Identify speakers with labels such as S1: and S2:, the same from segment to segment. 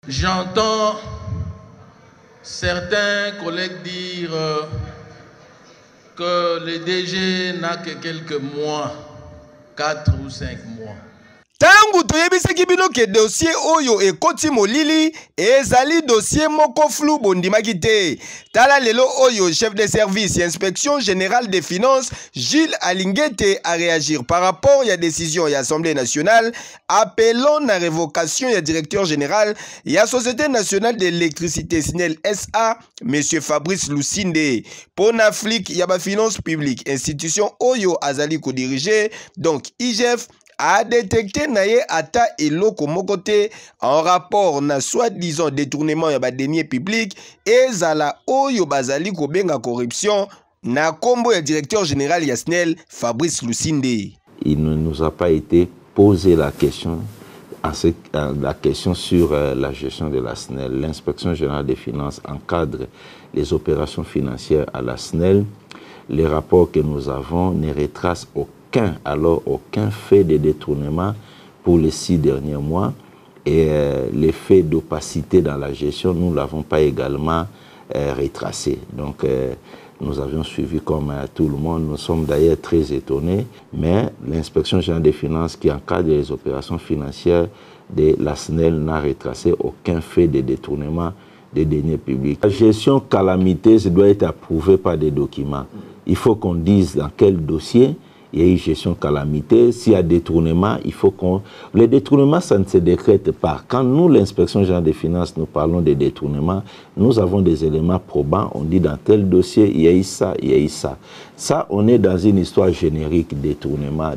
S1: J'entends certains collègues dire que le DG n'a que quelques mois, 4 ou 5 mois.
S2: Tangu toyebisaki bino ke dossier oyo ekoti molili ezali dossier moko flou bondimaki te. Tala lelo oyo chef de service inspection générale des finances Gilles Alingete a réagir par rapport à la décision de l'Assemblée nationale appelant la révocation du directeur général de la Société nationale d'électricité SNEL SA monsieur Fabrice Lusinde pour l'Afrique y a ba finance publique institution oyo azali ko diriger donc IGF a détecté naye ata eloko mokote en rapport na soi-disant détournement ya ba deniers publics et zala oyo bazali ko benga corruption na kombo ya directeur général ya SNEL Fabrice Lusinde.
S3: Il ne nous a pas été posé la question sur la gestion de la SNEL. L'inspection générale des finances encadre les opérations financières à la SNEL. Les rapports que nous avons ne retracent aucun fait de détournement pour les 6 derniers mois et les faits d'opacité dans la gestion, nous ne l'avons pas également retracé. Donc nous avions suivi comme tout le monde, nous sommes d'ailleurs très étonnés, mais l'inspection générale des finances qui encadre les opérations financières de la SNEL n'a retracé aucun fait de détournement des deniers publics. La gestion calamiteuse doit être approuvée par des documents. Il faut qu'on dise dans quel dossier il y a une gestion calamité. S'il y a détournement, il faut qu'on... Les détournements, ça ne se décrète pas. Quand nous, l'inspection générale des finances, nous parlons de détournement, nous avons des éléments probants. On dit dans tel dossier, il y a eu ça, il y a eu ça. Ça, on est dans une histoire générique, détournement.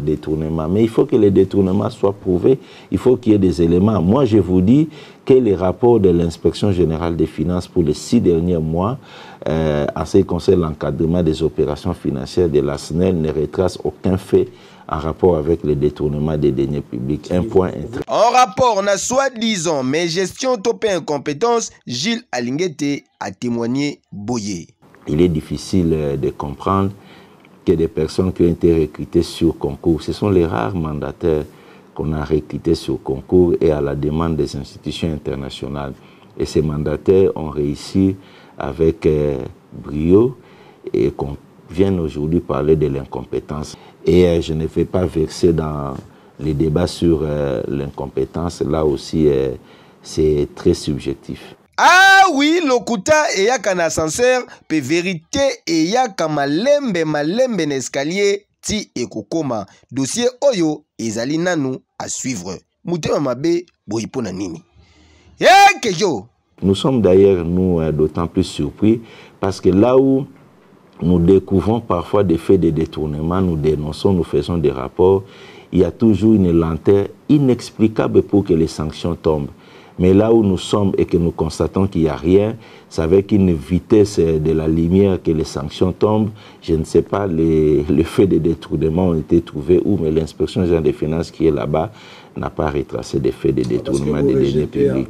S3: Mais il faut que les détournements soient prouvés. Il faut qu'il y ait des éléments. Moi, je vous dis que les rapports de l'inspection générale des finances pour les 6 derniers mois, en ce qui concerne l'encadrement des opérations financières de la SNEL, ne retracent aucun fait en rapport avec le détournement des deniers publics. Un point intéressant.
S2: En rapport, on a soi-disant, mais gestion topée incompétence, Gilles Alingete a témoigné Boyé.
S3: Il est difficile de comprendre que des personnes qui ont été recrutées sur concours, ce sont les rares mandataires qu'on a recrutés sur concours et à la demande des institutions internationales. Et ces mandataires ont réussi avec brio et qu'on vienne aujourd'hui parler de l'incompétence. Et je ne vais pas verser dans les débats sur l'incompétence. Là aussi, c'est très subjectif.
S2: Ah oui, lokuta eyaka na ascenseur, pe vérité eyaka malembe n'escalier ti ekokoma. Dossier oyo ezali nanu à suivre. Mutema mabe boyipo na nini. Kejo.
S3: Nous sommes d'ailleurs, nous, d'autant plus surpris parce que là où nous découvrons parfois des faits de détournement, nous dénonçons, nous faisons des rapports, il y a toujours une lenteur inexplicable pour que les sanctions tombent. Mais là où nous sommes et que nous constatons qu'il n'y a rien, c'est avec une vitesse de la lumière que les sanctions tombent. Je ne sais pas, les faits de détournement ont été trouvés où, mais l'inspection générale des finances qui est là-bas n'a pas retracé des faits de détournement des deniers publics.